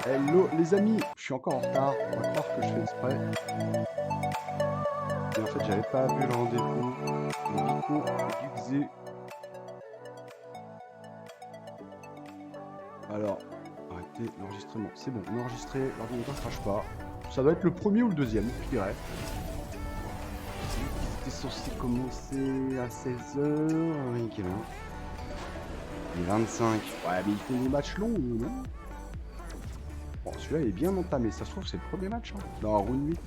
Hello les amis, je suis encore en retard, on va croire que je fais exprès. Et en fait j'avais pas vu le rendez-vous. Nico Duxé. Alors, arrêtez l'enregistrement. C'est bon, on est enregistré, l'ordinateur crache pas. Ça doit être le premier ou le deuxième, je dirais. C'était censé commencer à 16h. Oui, quelle heure? Il est 25. Ouais, mais il fait des matchs longs, non? Bon, celui-là il est bien entamé, ça se trouve c'est le premier match, hein, dans la round 8.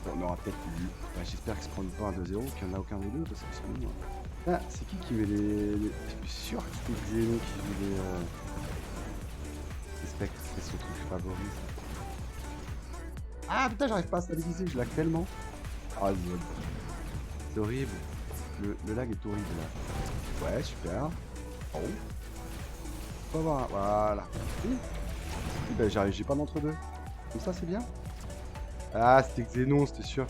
Bon, on aura peut-être eu. Bah, j'espère qu'ils se prennent pas un 2-0, qu'il n'y en a aucun des deux, parce que sinon. Ah, c'est qui met les. Je suis sûr que c'était Xeno qui joue les spectres, c'est son truc favori. Ah putain, j'arrive pas à stabiliser, je lag tellement. Ah, c'est horrible. Le lag est horrible là. Ouais, super. Oh. On va voir, voilà. Ben, j'ai pas d'entre-deux. Comme ça, c'est bien. Ah, c'était Xenon, c'était sûr.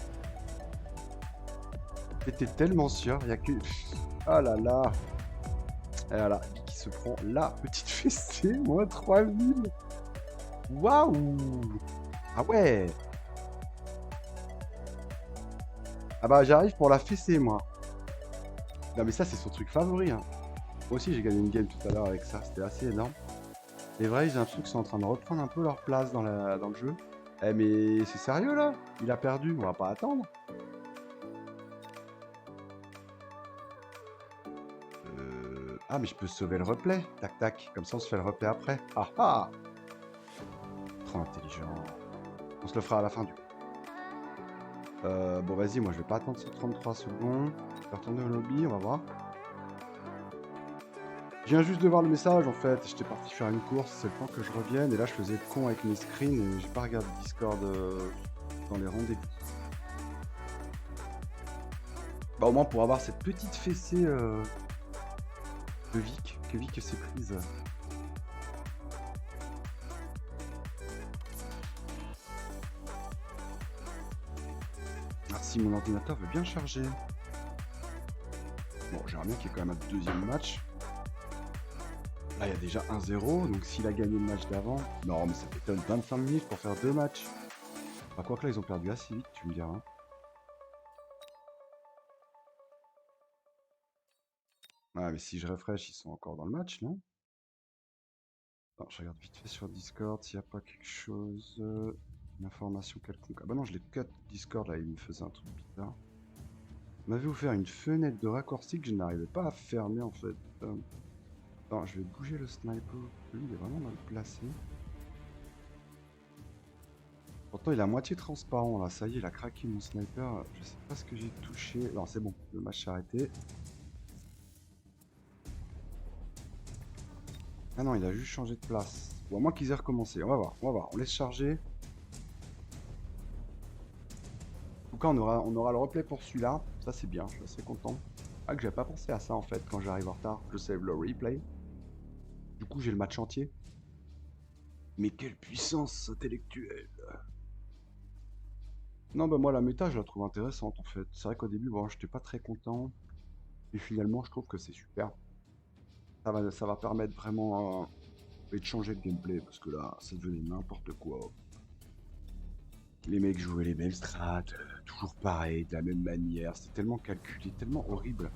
J'étais tellement sûr, il y a que. Ah là là. Et voilà, qui se prend la petite fessée, moins 3000. Waouh. Ah ouais. Ah bah j'arrive pour la fessée moi. Non mais ça c'est son truc favori, hein. Moi aussi j'ai gagné une game tout à l'heure avec ça, c'était assez énorme. C'est vrai, j'ai l'impression qu'ils sont en train de reprendre un peu leur place dans le jeu. Eh mais c'est sérieux là? Il a perdu, on va pas attendre. Ah mais je peux sauver le replay. Tac tac, comme ça on se fait le replay après. Ah ah. Trop intelligent. On se le fera à la fin du coup. Bon vas-y, moi je vais pas attendre ces 33 secondes. Je vais retourner au lobby, on va voir. Je viens juste de voir le message en fait, j'étais parti faire une course, c'est le temps que je revienne, et là je faisais le con avec mes screens et j'ai pas regardé Discord dans les rendez-vous. Bah au moins pour avoir cette petite fessée de Vic, que Vic s'est prise. Ah si mon ordinateur veut bien charger. Bon j'aimerais bien qu'il y ait quand même un deuxième match. Là il y a déjà 1-0, donc s'il a gagné le match d'avant... Non mais ça m'étonne 25 minutes pour faire deux matchs. Bah quoi que là ils ont perdu assez vite, tu me diras. Ah mais si je refresh, ils sont encore dans le match, non? Attends, je regarde vite fait sur Discord s'il n'y a pas quelque chose... une information quelconque. Ah bah non, je l'ai cut Discord, là, il me faisait un truc bizarre. On m'avait offert une fenêtre de raccourci que je n'arrivais pas à fermer, en fait. Attends, je vais bouger le sniper. Lui, il est vraiment mal placé. Pourtant, il est à moitié transparent, là. Ça y est, il a craqué mon sniper. Je sais pas ce que j'ai touché. Non, c'est bon, le match s'est arrêté. Ah non, il a juste changé de place. Ou à moins qu'ils aient recommencé. On va voir, on va voir. On laisse charger. En tout cas, on aura le replay pour celui-là. Ça, c'est bien, je suis assez content. Ah, que j'avais pas pensé à ça, en fait, quand j'arrive en retard. Je save le replay. Du coup, j'ai le match entier. Mais quelle puissance intellectuelle! Non, bah moi, la méta, je la trouve intéressante, en fait. C'est vrai qu'au début, bon, j'étais pas très content. Et finalement, je trouve que c'est super. Ça va permettre vraiment de changer de gameplay, parce que là, ça devenait n'importe quoi. Les mecs jouaient les mêmes strats, toujours pareil, de la même manière. C'était tellement calculé, tellement horrible.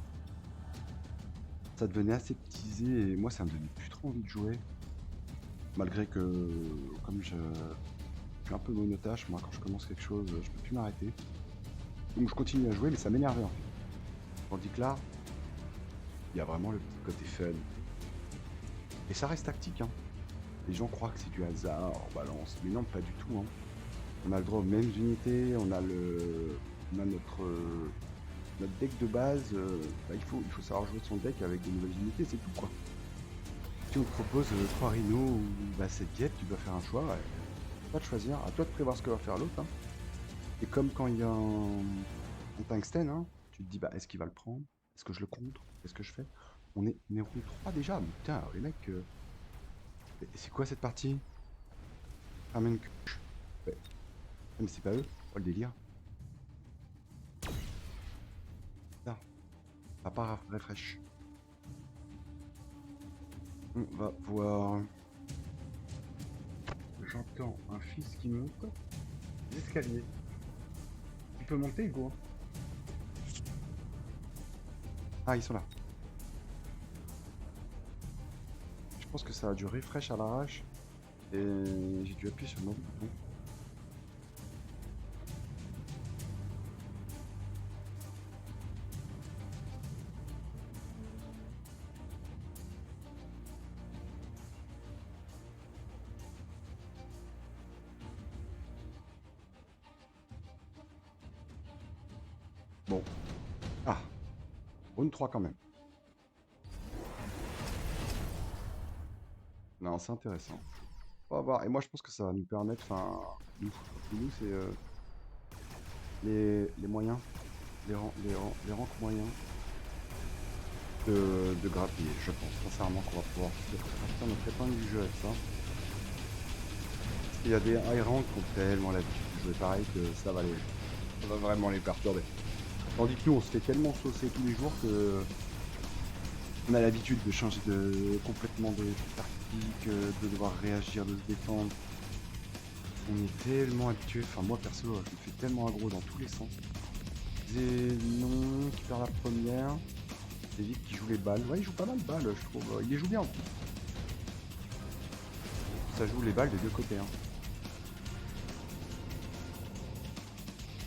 Ça devenait aseptisé et moi ça me donnait plus trop envie de jouer. Malgré que comme je suis un peu monotache, moi quand je commence quelque chose, je peux plus m'arrêter. Donc je continue à jouer mais ça m'énervait en fait. Tandis que là, il y a vraiment le petit côté fun. Et ça reste tactique, hein. Les gens croient que c'est du hasard, on balance, mais non pas du tout, hein. On a le droit aux mêmes unités, on a notre deck de base, bah, il faut savoir jouer son deck avec des nouvelles unités, c'est tout quoi. Si on te propose 3 rhinos ou bah, 7 guêpes, tu dois faire un choix. Ouais. Pas de choisir, à toi de prévoir ce que va faire l'autre. Hein. Et comme quand il y a un tungstène, hein, tu te dis bah est-ce qu'il va le prendre? Est-ce que je le contre? Qu'est-ce que je fais? On est round 3 déjà, mais putain, les mecs. C'est quoi cette partie? Ramène ouais. Ah, mais c'est pas eux, oh le délire. Ça, ça part refresh. On va voir. J'entends un fils qui monte. Les escaliers. Tu peux monter, Hugo? Ah, ils sont là. Je pense que ça a dû refresh à l'arrache. Et j'ai dû appuyer sur le mauvais bouton. Bon. Ah. Round 3 quand même. Non, c'est intéressant. On va voir. Et moi, je pense que ça va nous permettre, enfin, nous, c'est les moyens, les ranks moyens de grappiller. Je pense sincèrement qu'on va pouvoir sortir notre épingle du jeu avec ça. Il y a des high rank qui ont tellement l'habitude de jouer pareil que ça va vraiment les perturber. Tandis que nous, on se fait tellement saucer tous les jours que on a l'habitude de changer complètement de tactique, de devoir réagir, de se défendre. On est tellement habitué, enfin moi perso, je me fais tellement aggro dans tous les sens. Zénon qui perd la première. C'est vite qui joue les balles. Ouais, il joue pas mal de balles, je trouve. Il les joue bien en plus. Ça joue les balles des deux côtés. Hein.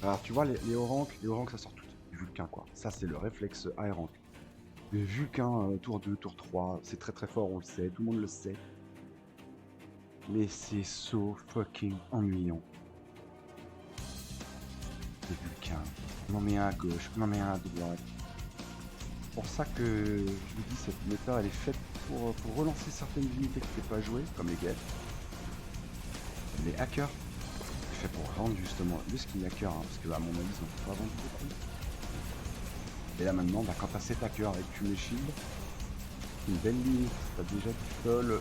Alors tu vois, les hauts rank, ça sort tout du Vulcain quoi. Ça c'est le réflexe high rank. Le Vulcain, tour 2, tour 3, c'est très très fort, on le sait, tout le monde le sait. Mais c'est so fucking ennuyant. Le Vulcain. On en met un à gauche, on en met un à droite. C'est pour ça que je vous dis, cette méta elle est faite pour relancer certaines unités qui n'étaient pas jouées, comme les guettes. Les hackers. C'est fait pour rendre justement le skin hacker, hein, parce que à mon avis ils n'ont pas vendu beaucoup. Et là maintenant, bah, quand t'as 7 hackers et que tu mets shield, une belle limite, t'as déjà du sol,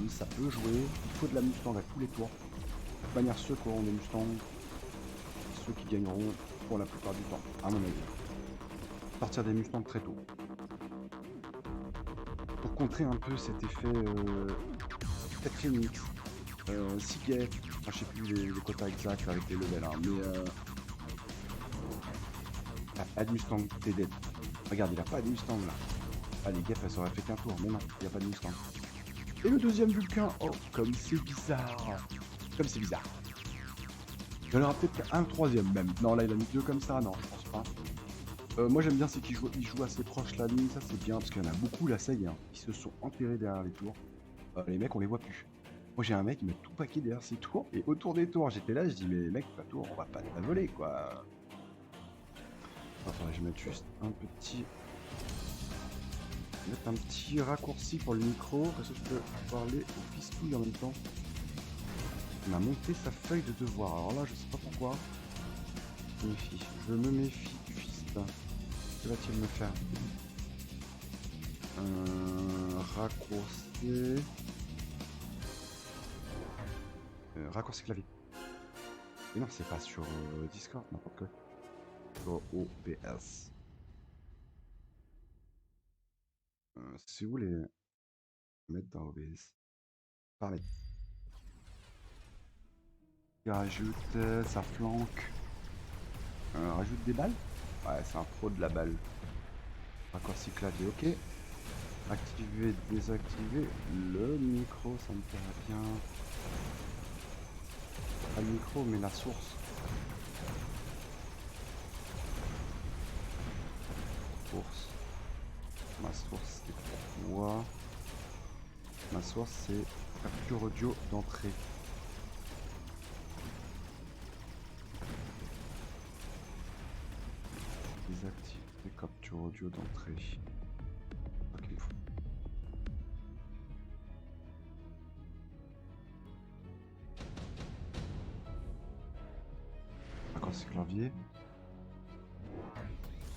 ça peut jouer, il faut de la Mustang à tous les tours. De toute manière, ceux qui auront des Mustangs, ceux qui gagneront pour la plupart du temps, à mon avis. Sortir des Mustangs très tôt. Pour contrer un peu cet effet 4 Phoenix, 6 gates, enfin, je sais plus les quotas exacts avec les levels, hein, mais t'as pas de Mustang, t'es dead. Regarde, il a pas de Mustang là. Ah, les gaffes, elles auraient fait qu'un tour, mais non, il n'y a pas de Mustang. Et le deuxième Vulcain, oh, comme c'est bizarre. Comme c'est bizarre. Il y en aura peut-être un troisième même. Non, là, il a mis deux comme ça, non, je pense pas. Moi, j'aime bien, c'est qu'il joue assez proche la ligne, ça c'est bien, parce qu'il y en a beaucoup, là, ça y est, hein, qui se sont enterrés derrière les tours. Les mecs, on les voit plus. Moi, j'ai un mec qui m'a tout paqué derrière ses tours, et autour des tours, j'étais là, je dis, mais mec, ta tour, on va pas te la voler, quoi. Attends, je vais mettre juste un petit... mettre un petit raccourci pour le micro, parce que je peux parler au pistouille en même temps. Il m'a monté sa feuille de devoir, alors là je sais pas pourquoi. Je me méfie, je me méfie du fist. Que va-t-il me faire? Raccourci... raccourci clavier. Mais non, c'est pas sur Discord, n'importe quoi. Sur OBS. Si vous voulez mettre dans OBS. Pareil. Il rajoute sa flanque. Rajoute des balles. Ouais, c'est un pro de la balle. Raccourci clavier, ok. Activer, désactiver le micro, ça me paraît bien. Pas le micro, mais la source. Source. Ma source, c'est quoi? Ma source, c'est capture audio d'entrée. Désactiver capture audio d'entrée. Ok, il faut. Raccourci clavier.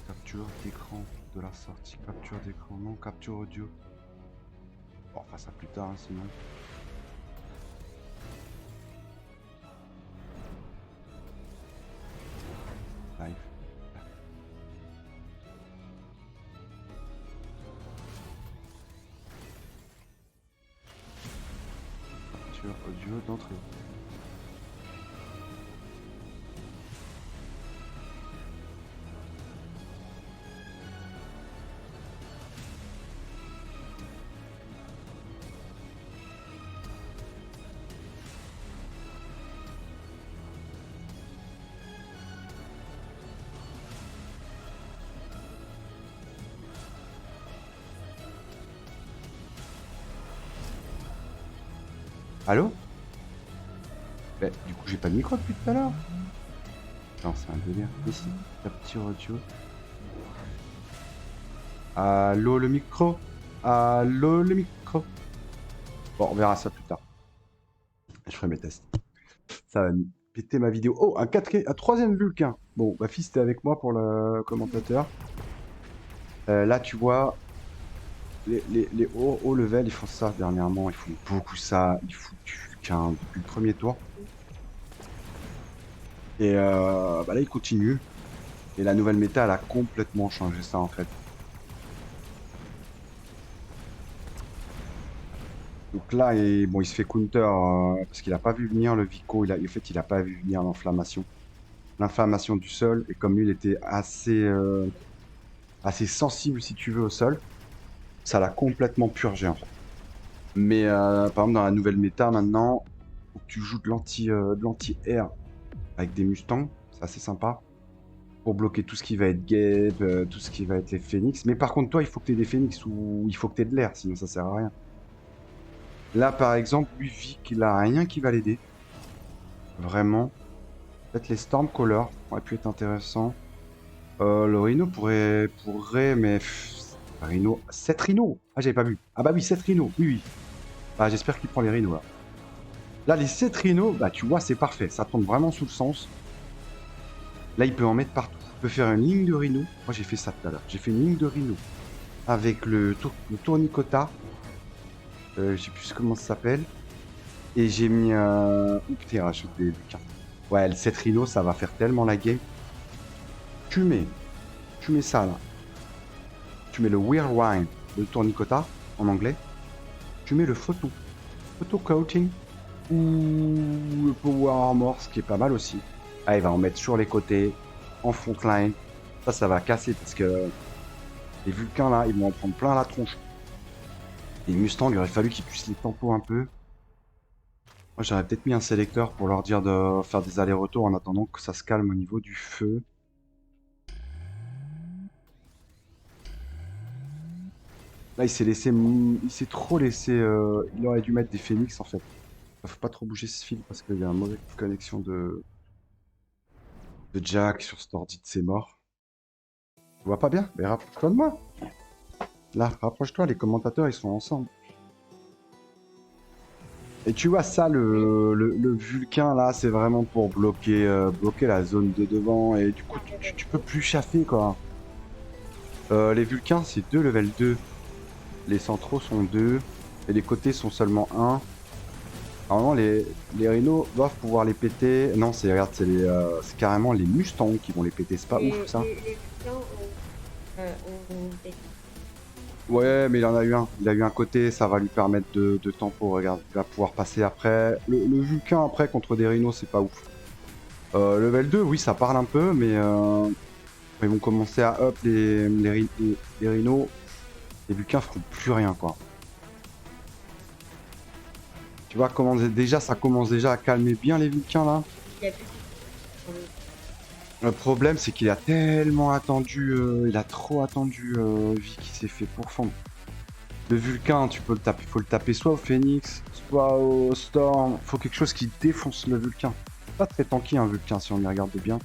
Capture d'écran de la sortie. Capture d'écran, non, capture audio. Bon, on fera ça plus tard, hein, sinon. Live. capture audio d'entrée. Allô? Bah, du coup, j'ai pas de micro depuis tout à l'heure. Non, c'est un délire. Ici, capture audio. Allô le micro? Allô le micro? Bon, on verra ça plus tard. Je ferai mes tests. Ça va péter ma vidéo. Oh, un troisième Vulcain. Bon, ma fille, c'était avec moi pour le commentateur. Là, tu vois, les hauts level, ils font ça dernièrement. Ils font beaucoup ça. Ils font du Vulcain depuis le premier tour. Et bah là, ils continuent. Et la nouvelle méta, elle a complètement changé ça, en fait. Donc là, bon, il se fait counter parce qu'il a pas vu venir le Vico. En fait, il a pas vu venir l'inflammation du sol. Et comme lui, il était assez sensible, si tu veux, au sol, ça l'a complètement purgé, en fait. Mais par exemple, dans la nouvelle méta, maintenant, faut que tu joues de l'anti-air avec des Mustangs. C'est assez sympa. Pour bloquer tout ce qui va être Gabe, tout ce qui va être les Phoenix. Mais par contre, toi, il faut que tu aies des Phoenix ou il faut que tu aies de l'air, sinon ça sert à rien. Là, par exemple, lui, Vic, il a rien qui va l'aider. Vraiment. Peut-être les Stormcaller aurait pu être intéressant. Le Rhino pourrait, mais... Rhino... 7 Rhino. Ah, j'avais pas vu. Ah bah oui, 7 Rhino. Oui, oui. Bah, j'espère qu'il prend les Rhinos, là. Là, les 7 Rhino, bah, tu vois, c'est parfait. Ça tombe vraiment sous le sens. Là, il peut en mettre partout. Il peut faire une ligne de Rhino. Moi, j'ai fait ça tout à l'heure. J'ai fait une ligne de Rhino avec le Tournicota. Je sais plus comment ça s'appelle. Et j'ai mis un... Oups, t'es racheté des cartes. Ouais, le 7 Rhino, ça va faire tellement la game. Tu mets ça, là. Tu mets le Whirlwind, le Tournicota, en anglais. Tu mets le Photo Coating. Ou le Power Armor, ce qui est pas mal aussi. Ah, il va en mettre sur les côtés, en front line. Ça va casser parce que les Vulcains, là, ils vont en prendre plein la tronche. Les Mustangs, il aurait fallu qu'ils puissent les tempo un peu. Moi, j'aurais peut-être mis un sélecteur pour leur dire de faire des allers-retours en attendant que ça se calme au niveau du feu. Là, il s'est trop laissé. Il aurait dû mettre des phoenix en fait. Faut pas trop bouger ce fil parce qu'il y a une mauvaise connexion de Jack sur Stordit, c'est mort. Tu vois pas bien? Mais rapproche-toi de moi. Là, rapproche-toi, les commentateurs ils sont ensemble. Et tu vois ça, le Vulcain là, c'est vraiment pour bloquer la zone de devant et du coup tu peux plus chaffer quoi. Les Vulcains c'est 2 level 2. Les centraux sont 2 et les côtés sont seulement 1. Normalement les Rhinos doivent pouvoir les péter. Non, c'est carrément les Mustangs qui vont les péter, c'est pas ouf ça. Les Vulcains ont pété. Ouais, mais il en a eu un. Il a eu un côté, ça va lui permettre de tempo. Regarde, il va pouvoir passer après. Le Vulcain après contre des Rhinos, c'est pas ouf. Level 2, oui, ça parle un peu, mais ils vont commencer à up les Rhinos. Les Vulcains feront plus rien, quoi. Tu vois, ça commence déjà à calmer bien les Vulcains, là. Il y a plus de... Le problème, c'est qu'il a tellement attendu, il a trop attendu Vic qui s'est fait pourfendre. Le Vulcain, tu peux le taper, faut le taper soit au Phoenix, soit au Storm. Faut quelque chose qui défonce le Vulcain. C'est pas très tanky un Vulcain si on y regarde bien.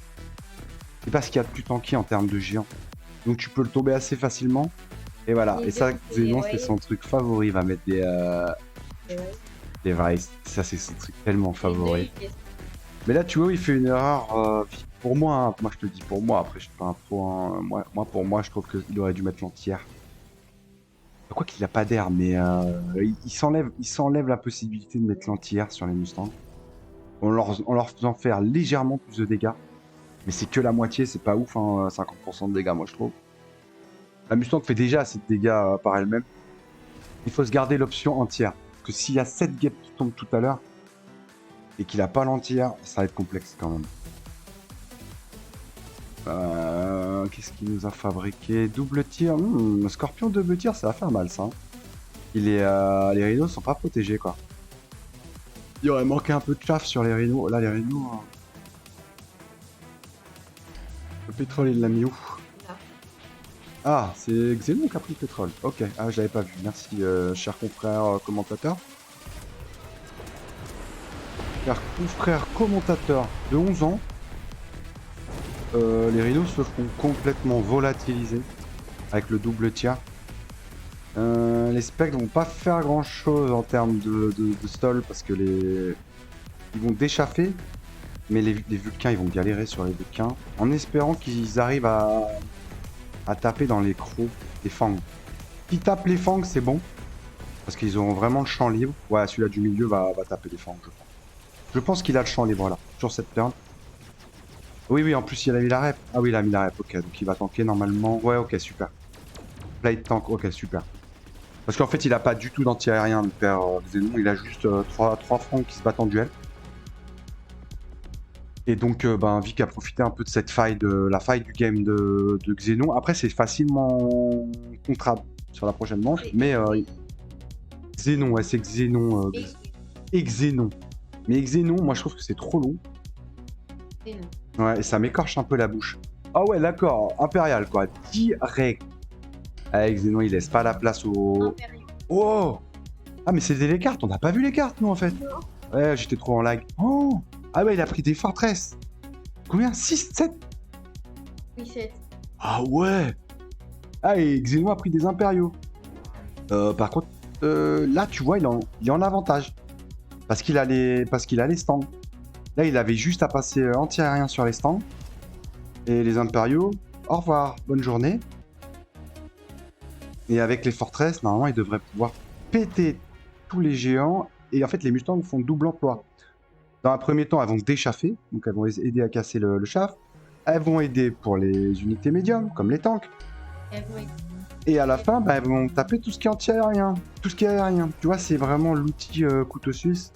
C'est pas ce qu'il y a de plus tanky en termes de géant. Donc tu peux le tomber assez facilement. Et voilà. Et ça, Xénon, c'est son truc favori. Il va mettre des Vice. Ça, c'est son truc tellement favori. Mais là, tu vois, il fait une erreur. Pour moi, hein. Moi je te dis pour moi. Après, je suis pas un pro. Hein. Moi, pour moi, je trouve qu'il aurait dû mettre l'entière. Quoi qu'il a pas d'air, mais il s'enlève la possibilité de mettre l'anti-air sur les Mustangs. En leur faisant faire légèrement plus de dégâts. Mais c'est que la moitié, c'est pas ouf, hein, 50% de dégâts, moi je trouve. La Mustang fait déjà assez de dégâts par elle-même. Il faut se garder l'option entière. Parce que s'il y a 7 gaps qui tombent tout à l'heure, et qu'il a pas l'entière, ça va être complexe quand même. Qu'est-ce qu'il nous a fabriqué? Double tir. Scorpion double tir, ça va faire mal ça. Les rhinos sont pas protégés quoi. Il aurait manqué un peu de chaff sur les rhinos. Là les rhinos. Le pétrole il l'a mis où? Là. Ah, c'est Xenon qui a pris le pétrole. Ok, ah je l'avais pas vu. Merci cher confrère commentateur. Cher confrère commentateur de 11 ans. Les rhinos se font complètement volatiliser avec le double tir. Les spectres vont pas faire grand chose en termes de stall parce que ils vont déchaffer, mais les vulcains ils vont galérer sur les vulcains en espérant qu'ils arrivent à taper dans les crocs, les fangs. Qui tapent les fangs c'est bon parce qu'ils auront vraiment le champ libre. Ouais, celui-là du milieu va taper les fangs, je pense. Je pense qu'il a le champ libre là, sur cette turn. Oui, en plus il a mis la rep. Ah oui, il a mis la rep, ok, donc il va tanker normalement. Ouais, ok, super. Plate tank, ok, super. Parce qu'en fait, il a pas du tout d'anti-aérien, le père Xenon. Il a juste 3 francs qui se battent en duel. Et donc, Vic a profité un peu de cette faille, la faille du game de Xenon. Après, c'est facilement contrable sur la prochaine manche. Mais Xenon, ouais, c'est Xenon. Et Xenon. Mais Xenon, moi, je trouve que c'est trop long. Ouais, et ça m'écorche un peu la bouche. Ah ouais, d'accord, impérial, quoi. Direct. Avec Xenon, il laisse pas la place au... Oh! Ah, mais c'était les cartes, on n'a pas vu les cartes, nous, en fait. Non. Ouais, j'étais trop en lag. Oh! Ah ouais, il a pris des fortresses. Combien? 6, 7? Oui, 7. Ah ouais! Ah, et Xenon a pris des impériaux. Par contre, là, tu vois, il est en avantage. Parce qu'il a les stands. Là, il avait juste à passer anti-aérien sur les stands. Et les impériaux, au revoir, bonne journée. Et avec les fortresses, normalement, ils devraient pouvoir péter tous les géants. Et en fait, les Mustangs font double emploi. Dans un premier temps, elles vont déchaffer. Donc, elles vont aider à casser le chaff. Elles vont aider pour les unités médiums, comme les tanks. Et à la fin, elles vont taper tout ce qui est anti-aérien. Tout ce qui est aérien. Tu vois, c'est vraiment l'outil couteau suisse.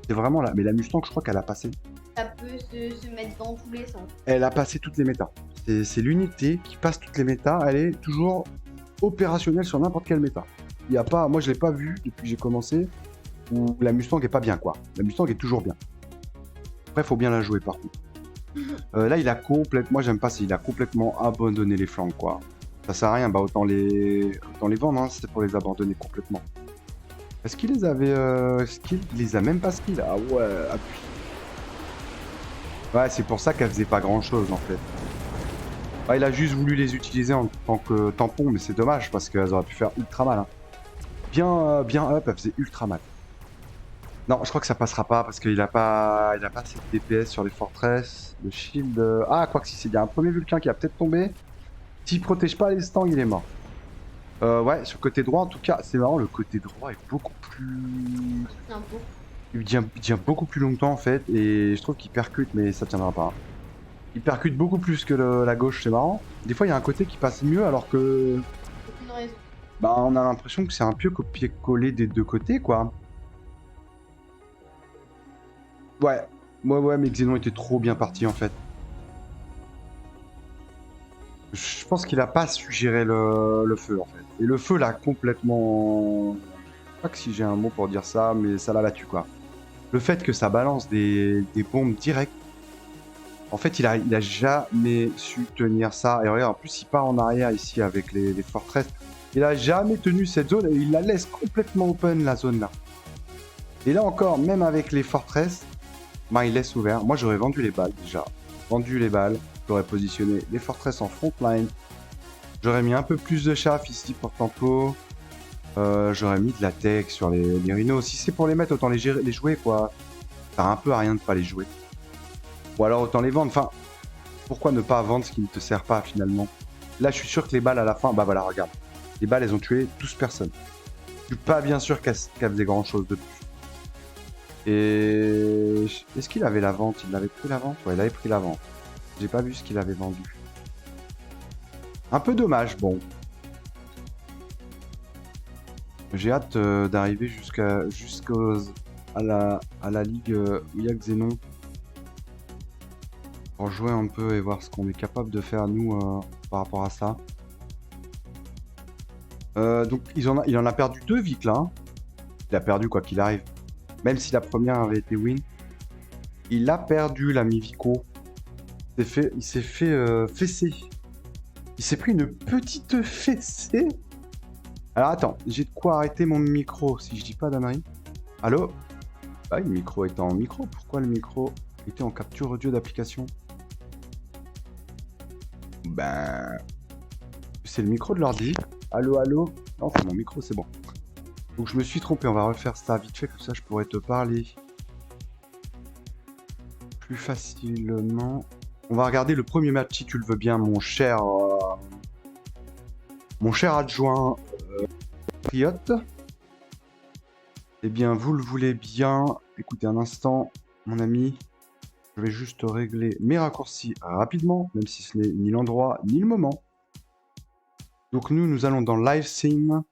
C'est vraiment là. Mais la Mustang, je crois qu'elle a passé. Ça peut se mettre dans tous les sens. Elle a passé toutes les méta. C'est l'unité qui passe toutes les méta. Elle est toujours opérationnelle sur n'importe quelle méta. Il y a pas, moi je l'ai pas vu depuis que j'ai commencé où la Mustang est pas bien quoi. La Mustang est toujours bien. Après faut bien la jouer par contre. Là il a complètement, moi j'aime pas, il a complètement abandonné les flancs quoi. Ça sert à rien, bah autant les vendre, hein, c'était pour les abandonner complètement. Est-ce qu'il les avait skill? Il les a même pas skill. Ah ouais, appui. Ouais, c'est pour ça qu'elle faisait pas grand chose en fait. Ah, il a juste voulu les utiliser en tant que tampon, mais c'est dommage parce qu'elles auraient pu faire ultra mal. Hein. Bien up, elle faisait ultra mal. Non, je crois que ça passera pas parce qu'il a pas assez de DPS sur les fortresses. Le shield. Ah, quoi que si, c'est bien un premier vulcain qui a peut-être tombé. S'il protège pas les stands, il est mort. Ouais, sur le côté droit, en tout cas, c'est marrant, le côté droit est beaucoup plus. Il tient beaucoup plus longtemps en fait, et je trouve qu'il percute, mais ça tiendra pas. Il percute beaucoup plus que la gauche, c'est marrant. Des fois, il y a un côté qui passe mieux, alors que... Aucune raison. Bah, on a l'impression que c'est un peu copier-coller des deux côtés, quoi. Ouais, mais Xenon était trop bien parti, en fait. Je pense qu'il a pas su gérer le feu, en fait. Et le feu, l'a complètement... Je sais pas que si j'ai un mot pour dire ça, mais ça l'a battu, quoi. Le fait que ça balance des bombes directes, en fait, il a jamais su tenir ça. Et regarde, en plus, il part en arrière ici avec les fortresses. Il a jamais tenu cette zone et il la laisse complètement open, la zone là. Et là encore, même avec les fortresses, bah, il laisse ouvert. Moi, j'aurais vendu les balles déjà. Vendu les balles. J'aurais positionné les fortresses en front line. J'aurais mis un peu plus de chaff ici pour tempo. J'aurais mis de la tech sur les rhinos. Si c'est pour les mettre, autant les jouer quoi. Ça sert un peu à rien de pas les jouer. Ou alors autant les vendre. Enfin, pourquoi ne pas vendre ce qui ne te sert pas finalement? Là, je suis sûr que les balles à la fin, bah voilà, regarde. Les balles, elles ont tué 12 personnes. Je suis pas bien sûr qu'elles faisaient grand chose de plus. Et est-ce qu'il avait la vente? Il avait pris la vente? Ouais, il avait pris la vente. J'ai pas vu ce qu'il avait vendu. Un peu dommage, bon. J'ai hâte d'arriver jusqu'à à la ligue où il y a Xenon. Pour jouer un peu et voir ce qu'on est capable de faire nous par rapport à ça. Donc il en a perdu 2 Vic là. Hein. Il a perdu quoi qu'il arrive. Même si la première avait été win. Il a perdu l'ami Vico. Il s'est fait fesser. Il s'est pris une petite fessée. Alors attends, j'ai de quoi arrêter mon micro si je dis pas d'annerie. Allô? Bah le micro est en micro. Pourquoi le micro était en capture audio d'application? Ben... C'est le micro de l'ordi. Allô, allô? Non, c'est mon micro, c'est bon. Donc je me suis trompé, on va refaire ça vite fait, comme ça je pourrais te parler plus facilement. On va regarder le premier match si tu le veux bien, mon cher adjoint Patriote. Eh bien, vous le voulez bien. Écoutez un instant, mon ami. Je vais juste régler mes raccourcis rapidement, même si ce n'est ni l'endroit ni le moment. Donc nous allons dans Live Scene.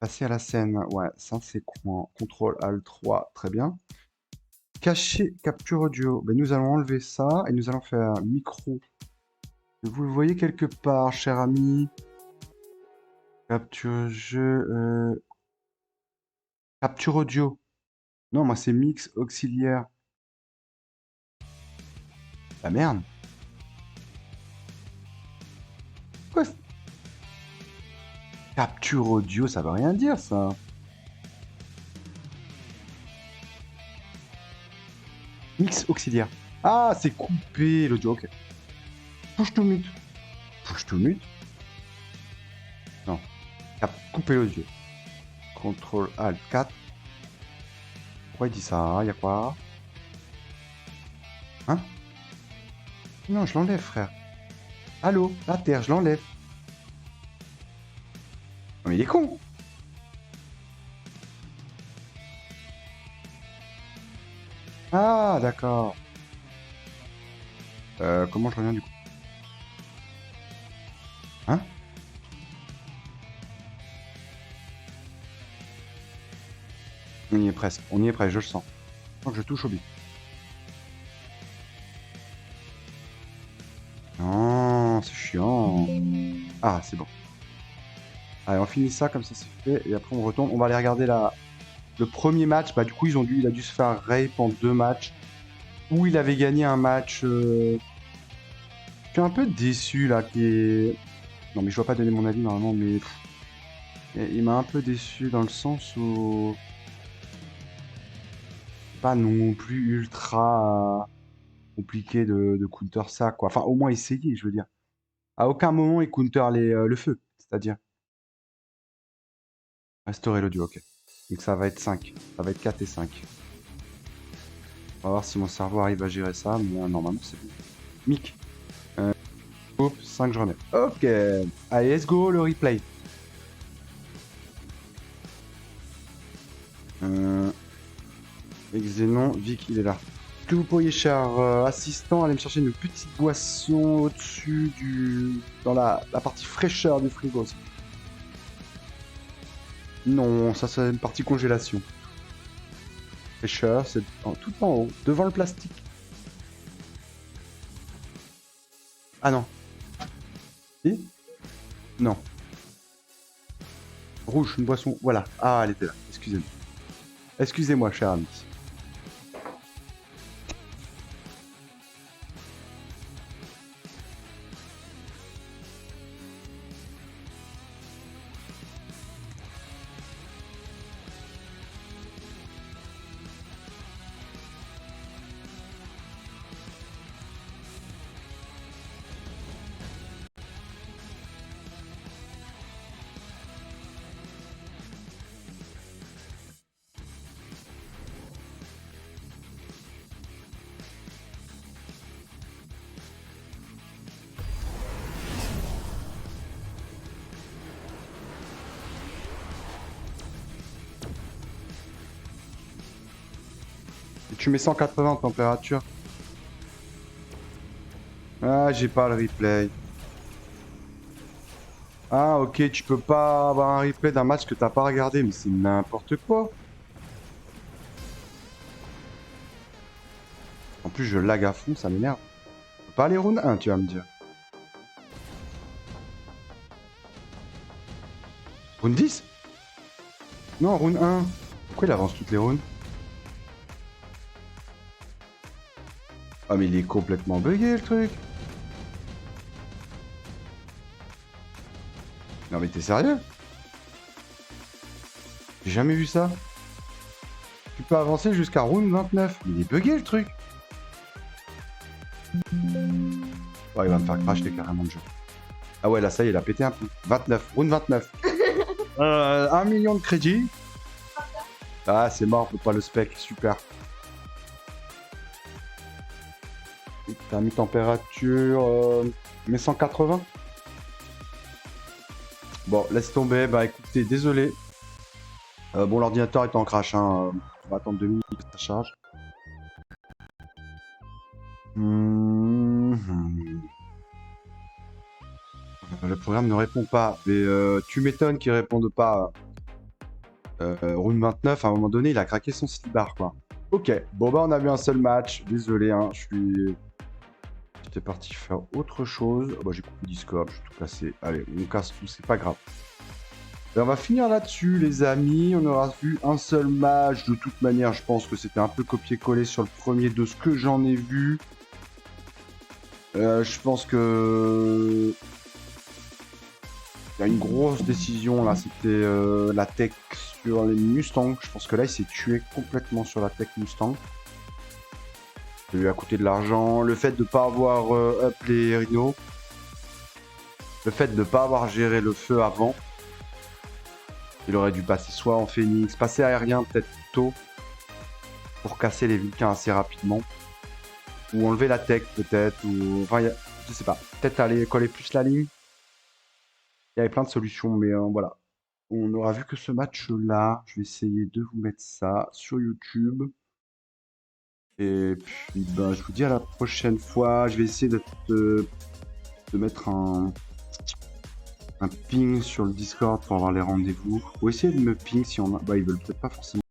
Passer à la scène. Ouais, ça c'est coin. CTRL ALT 3, très bien. Cacher capture audio. Ben, nous allons enlever ça et nous allons faire micro. Vous le voyez quelque part, cher ami. Capture jeu. Capture audio. Non, moi c'est mix auxiliaire. La merde. Quoi capture audio, ça veut rien dire ça. Mix auxiliaire. Ah, c'est coupé l'audio, ok. Push to mute. Push to mute. Non. Couper l'audio. CTRL ALT 4. Pourquoi il dit ça? Il y a quoi? Hein? Non, je l'enlève, frère. Allô? La terre, je l'enlève. Non, mais il est con. Ah, d'accord. Comment je reviens du coup? Hein? On y est presque, je le sens. Je touche au but. Non, c'est chiant. Ah, c'est bon. Allez, on finit ça, comme ça c'est fait. Et après on retourne. On va aller regarder le premier match. Bah du coup il a dû se faire rape en 2 matchs. Où il avait gagné un match... Je suis un peu déçu là. Non mais je dois pas donner mon avis normalement, mais... Il m'a un peu déçu dans le sens où... Pas non plus ultra compliqué de counter ça, quoi. Enfin, au moins essayer, je veux dire. À aucun moment, il counter le feu, c'est-à-dire. Restaurer l'audio, ok. Donc ça va être 5. Ça va être 4 et 5. On va voir si mon cerveau arrive à gérer ça, mais normalement, c'est bon. Mic. 5, je remets. Ok. Allez, let's go, le replay. Xenon, Vic, il est là. Est-ce que vous pourriez, cher assistant, aller me chercher une petite boisson au-dessus dans la partie fraîcheur du frigo aussi. Non, ça c'est une partie congélation. Fraîcheur, c'est tout en haut, devant le plastique. Ah non. Si? Non. Rouge, une boisson, voilà. Ah, elle était là, excusez-moi. Excusez-moi, cher ami. Tu mets 180 en température. Ah, j'ai pas le replay. Ah, ok, tu peux pas avoir un replay d'un match que t'as pas regardé, mais c'est n'importe quoi. plus, je lag à fond, ça m'énerve. On peut pas aller round 1, tu vas me dire. Round 10? Non, round 1. Pourquoi il avance toutes les rounds? Ah, mais il est complètement bugué, le truc. Non, mais t'es sérieux? J'ai jamais vu ça. Tu peux avancer jusqu'à round 29. Il est bugué, le truc. Ouais, il va me faire cracher carrément le jeu. Ah ouais, là, ça y est, il a pété un peu. 29, round 29. 1 million de crédits. Ah, c'est mort, faut pas le spec, super. T'as mis température... mais 180. Bon, laisse tomber. Bah écoutez, désolé. Bon, l'ordinateur est en crash, hein. On va attendre 2 minutes que ça charge. Le programme ne répond pas. Mais tu m'étonnes qu'il réponde pas. Round 29, à un moment donné, il a craqué son slipbar, quoi. Ok, bon bah on a vu un seul match. Désolé, hein, j'étais parti faire autre chose. Bah, j'ai coupé Discord, je suis tout cassé. Allez, on casse tout, c'est pas grave. Et on va finir là-dessus, les amis. On aura vu un seul match. De toute manière, je pense que c'était un peu copié-collé sur le premier de ce que j'en ai vu. Je pense que... Il y a une grosse décision là, c'était la tech sur les Mustangs. Je pense que là, il s'est tué complètement sur la tech Mustang. Ça lui a coûté de l'argent. Le fait de ne pas avoir up les Rhino. Le fait de ne pas avoir géré le feu avant. Il aurait dû passer soit en Phoenix, passer aérien peut-être tôt. Pour casser les Vulcains assez rapidement. Ou enlever la tech peut-être. Ou... Enfin, je sais pas. Peut-être aller coller plus la ligne. Il y avait plein de solutions, mais voilà. On n'aura vu que ce match-là. Je vais essayer de vous mettre ça sur YouTube. Et puis, ben, je vous dis à la prochaine fois. Je vais essayer de mettre un ping sur le Discord pour avoir les rendez-vous. Ou essayer de me ping si on a... Bah, ils veulent peut-être pas forcément.